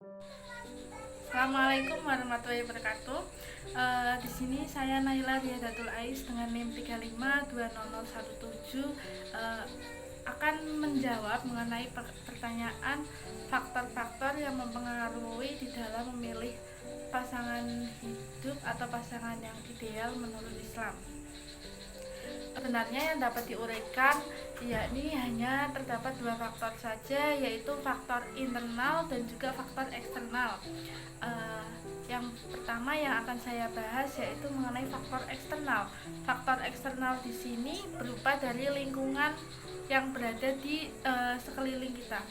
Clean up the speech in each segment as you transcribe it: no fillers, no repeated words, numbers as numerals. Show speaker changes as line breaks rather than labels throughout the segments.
Assalamualaikum warahmatullahi wabarakatuh. Di sini saya Naila Riyadatul Ais dengan NIM 352017 akan menjawab mengenai pertanyaan faktor-faktor yang mempengaruhi di dalam memilih pasangan hidup atau pasangan yang ideal menurut Islam. Sebenarnya yang dapat diuraikan yakni hanya terdapat dua faktor saja, yaitu faktor internal dan juga faktor eksternal. Yang pertama yang akan saya bahas yaitu mengenai faktor eksternal. Faktor eksternal di sini berupa dari lingkungan yang berada di sekeliling kita,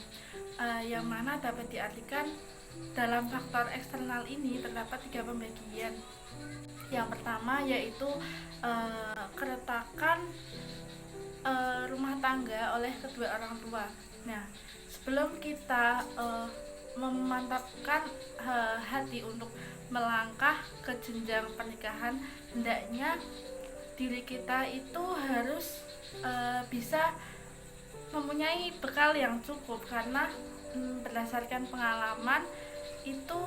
yang mana dapat diartikan dalam faktor eksternal ini terdapat tiga pembagian. Yang pertama yaitu keretakan rumah tangga oleh kedua orang tua. Nah, sebelum kita memantapkan hati untuk melangkah ke jenjang pernikahan, hendaknya diri kita itu harus bisa mempunyai bekal yang cukup, karena berdasarkan pengalaman itu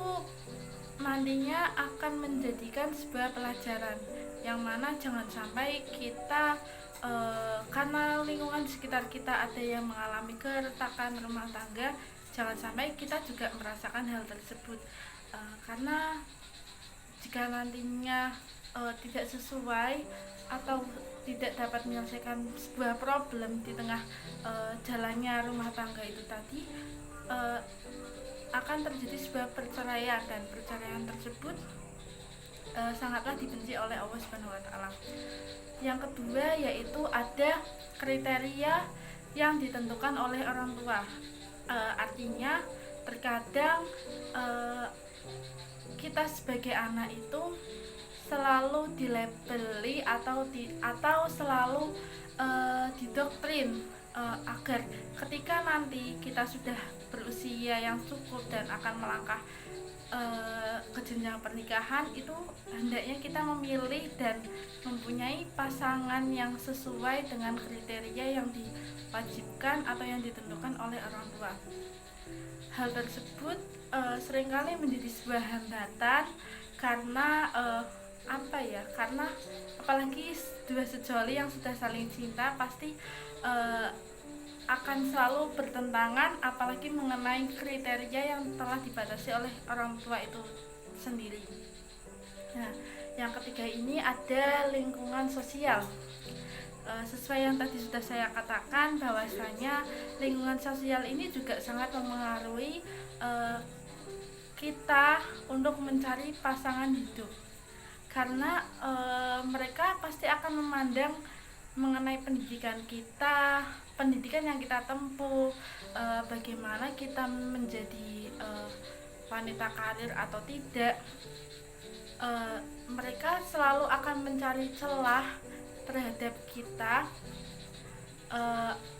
nantinya akan menjadikan sebuah pelajaran, yang mana jangan sampai kita karena lingkungan di sekitar kita ada yang mengalami keretakan rumah tangga, jangan sampai kita juga merasakan hal tersebut. Karena jika nantinya tidak sesuai atau tidak dapat menyelesaikan sebuah problem di tengah jalannya rumah tangga itu tadi, akan terjadi sebuah perceraian, dan perceraian tersebut sangatlah dibenci oleh Allah Subhanahu wa taala. Yang kedua yaitu ada kriteria yang ditentukan oleh orang tua. Artinya terkadang kita sebagai anak itu selalu dilabeli atau selalu didoktrin agar ketika nanti kita sudah berusia yang cukup dan akan melangkah ke jenjang pernikahan, itu hendaknya kita memilih dan mempunyai pasangan yang sesuai dengan kriteria yang diwajibkan atau yang ditentukan oleh orang tua. Hal tersebut seringkali menjadi sebuah hambatan karena karena apalagi dua sejoli yang sudah saling cinta pasti akan selalu bertentangan, apalagi mengenai kriteria yang telah dibatasi oleh orang tua itu sendiri. Nah, yang ketiga ini ada lingkungan sosial. Sesuai yang tadi sudah saya katakan, bahwasanya lingkungan sosial ini juga sangat mempengaruhi kita untuk mencari pasangan hidup, karena mereka pasti akan memandang mengenai pendidikan kita, pendidikan yang kita tempuh, bagaimana kita menjadi wanita karir atau tidak. Mereka selalu akan mencari celah terhadap kita,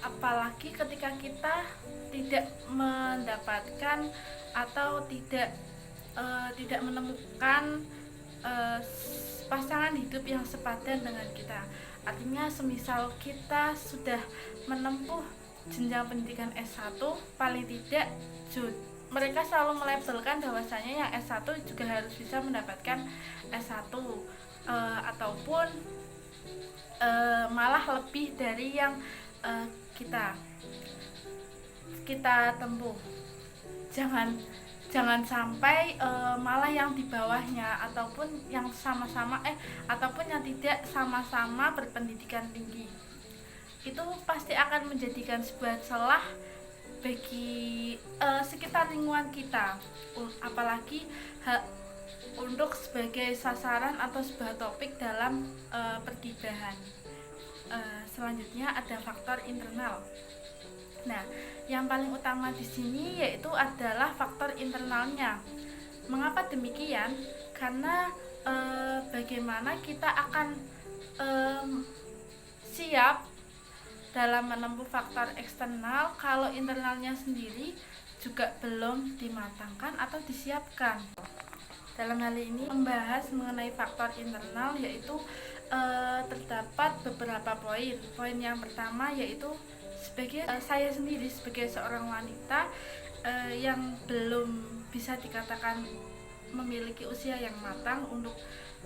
apalagi ketika kita tidak mendapatkan atau tidak menemukan pasangan hidup yang sepadan dengan kita. Artinya semisal kita sudah menempuh jenjang pendidikan S1, paling tidak mereka selalu melabelkan bahwasanya yang S1 juga harus bisa mendapatkan S1, ataupun malah lebih dari yang kita tempuh. Jangan sampai malah yang di bawahnya ataupun yang ataupun yang tidak sama-sama berpendidikan tinggi, itu pasti akan menjadikan sebuah celah bagi sekitar lingkungan kita, apalagi untuk sebagai sasaran atau sebuah topik dalam pergibahan. Selanjutnya ada faktor internal. Nah, yang paling utama di sini yaitu adalah faktor internalnya. Mengapa demikian? Karena bagaimana kita akan siap dalam menempuh faktor eksternal kalau internalnya sendiri juga belum dimatangkan atau disiapkan. Dalam hal ini membahas mengenai faktor internal, yaitu terdapat beberapa poin. Poin yang pertama yaitu sebagai saya sendiri sebagai seorang wanita, yang belum bisa dikatakan memiliki usia yang matang untuk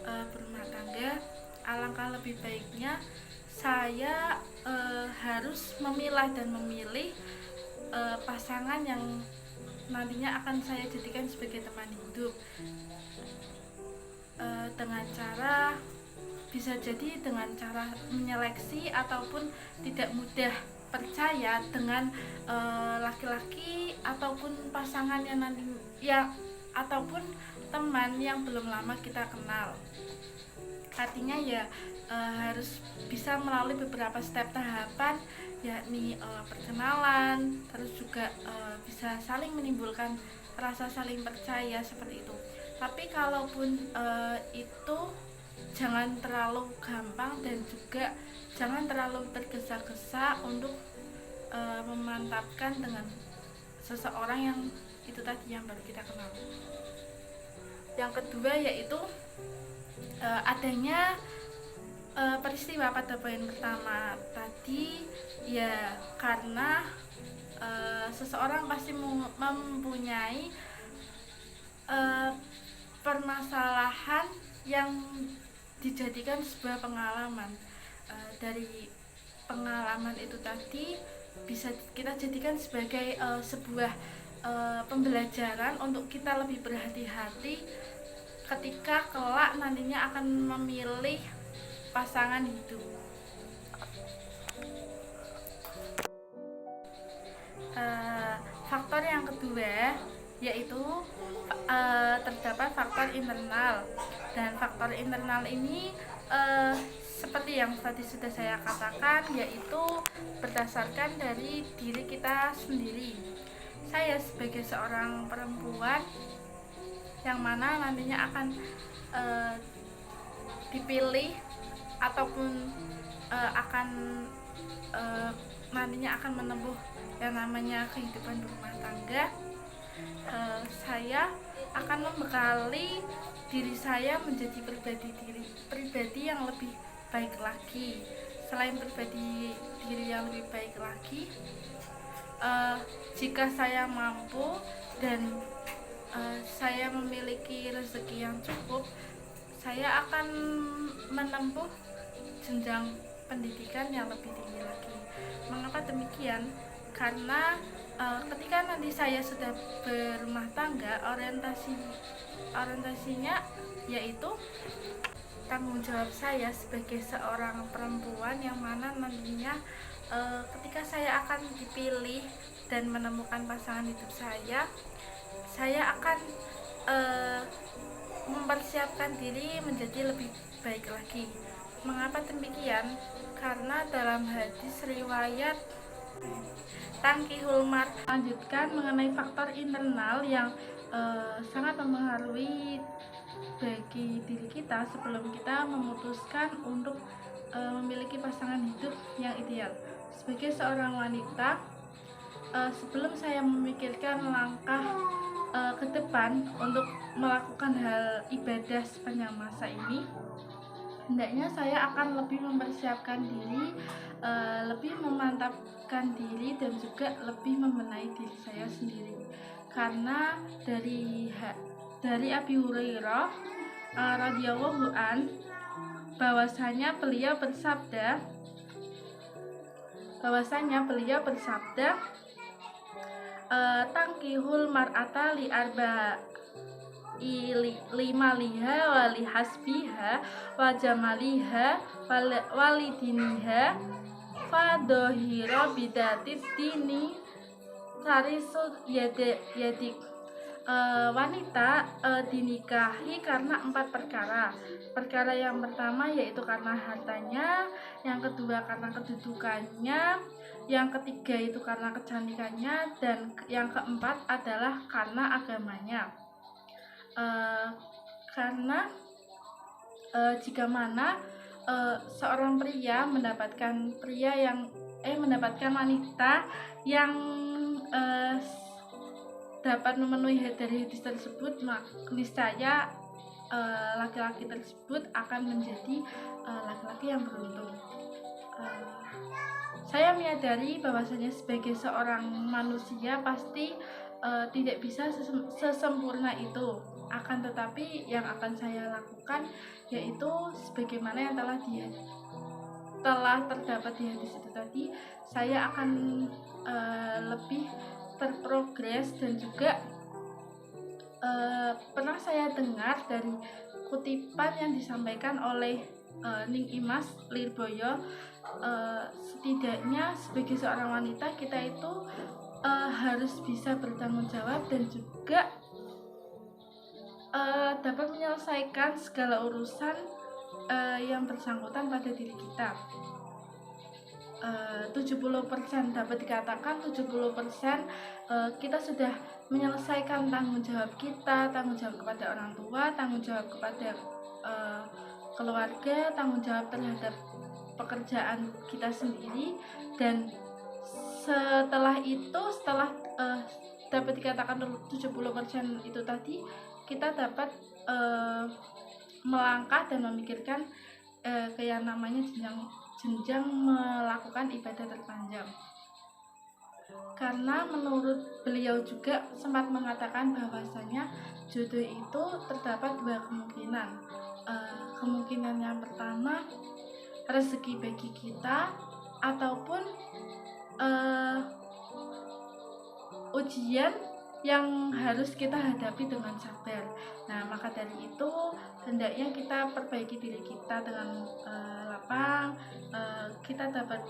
berumah tangga, alangkah lebih baiknya saya harus memilah dan memilih pasangan yang nantinya akan saya jadikan sebagai teman hidup, dengan cara bisa jadi dengan cara menyeleksi ataupun tidak mudah percaya dengan laki-laki ataupun pasangan yang nanti ya ataupun teman yang belum lama kita kenal. Artinya ya harus bisa melalui beberapa step tahapan, yakni perkenalan, terus juga bisa saling menimbulkan rasa saling percaya seperti itu. Tapi kalaupun itu jangan terlalu gampang dan juga jangan terlalu tergesa-gesa untuk memantapkan dengan seseorang yang itu tadi yang baru kita kenal. Yang kedua yaitu adanya peristiwa pada poin pertama tadi, ya karena seseorang pasti mempunyai permasalahan yang dijadikan sebuah pengalaman. Dari pengalaman itu tadi bisa kita jadikan sebagai sebuah pembelajaran untuk kita lebih berhati-hati ketika kelak nantinya akan memilih pasangan hidup. Faktor yang kedua yaitu terdapat faktor internal, dan faktor internal ini seperti yang tadi sudah saya katakan, yaitu berdasarkan dari diri kita sendiri. Saya sebagai seorang perempuan yang mana nantinya akan dipilih ataupun akan nantinya akan menempuh yang namanya kehidupan berumah tangga, saya akan membekali diri saya menjadi pribadi yang lebih baik lagi. Selain pribadi diri yang lebih baik lagi, jika saya mampu dan saya memiliki rezeki yang cukup, saya akan menempuh jenjang pendidikan yang lebih tinggi lagi. Mengapa demikian? Karena ketika nanti saya sudah berumah tangga, orientasinya yaitu tanggung jawab saya sebagai seorang perempuan yang mana nantinya ketika saya akan dipilih dan menemukan pasangan hidup saya akan mempersiapkan diri menjadi lebih baik lagi. Mengapa demikian? Karena dalam hadis riwayat Tankihul Mar lanjutkan mengenai faktor internal yang sangat mempengaruhi bagi diri kita sebelum kita memutuskan untuk memiliki pasangan hidup yang ideal. Sebagai seorang wanita, sebelum saya memikirkan langkah ke depan untuk melakukan hal ibadah sepanjang masa ini, hendaknya saya akan lebih mempersiapkan diri, lebih memantapkan diri dan juga lebih membenahi diri saya sendiri. Karena dari Abi Hurairah radhiyallahu an, bahwasanya beliau bersabda tangkihul mar'ata li arba lima liha wali hasbiha wa jamaliha walidiniha fadohiro bidatit dini sarisul yadik. Wanita dinikahi karena 4 perkara. Perkara yang pertama yaitu karena hartanya, yang kedua karena kedudukannya, yang ketiga itu karena kecantikannya, dan yang keempat adalah karena agamanya. Karena jika mana seorang pria mendapatkan wanita yang dapat memenuhi dari hadis tersebut, maka niscaya laki-laki tersebut akan menjadi laki-laki yang beruntung. Saya menyadari bahwasanya sebagai seorang manusia pasti tidak bisa sesempurna itu. Akan tetapi yang akan saya lakukan yaitu sebagaimana yang telah terdapat di hadis itu tadi, saya akan lebih terprogres. Dan juga pernah saya dengar dari kutipan yang disampaikan oleh Ning Imas Lirboyo, setidaknya sebagai seorang wanita kita itu harus bisa bertanggung jawab dan juga dapat menyelesaikan segala urusan yang bersangkutan pada diri kita. 70% dapat dikatakan 70% kita sudah menyelesaikan tanggung jawab kita, tanggung jawab kepada orang tua, tanggung jawab kepada keluarga, tanggung jawab terhadap pekerjaan kita sendiri. Dan setelah dapat dikatakan 70% itu tadi, kita dapat melangkah dan memikirkan yang namanya jenjang melakukan ibadah terpanjang. Karena menurut beliau juga sempat mengatakan bahwasanya jodoh itu terdapat dua kemungkinan. Kemungkinan yang pertama, rezeki bagi kita, ataupun ujian yang harus kita hadapi dengan sabar. Nah, maka dari itu hendaknya kita perbaiki diri kita dengan lapang, kita dapat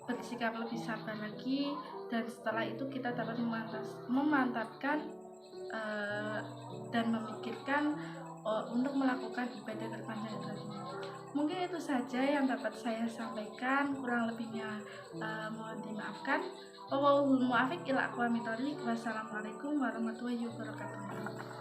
bersikap lebih sabar lagi, dan setelah itu kita dapat memantapkan dan memikirkan untuk melakukan ibadah terpanjang tadi. Mungkin itu saja yang dapat saya sampaikan, kurang lebihnya mohon dimaafkan. Wallahul muwaffiq ila aqwamit thoriq. Wassalamualaikum warahmatullahi wabarakatuh.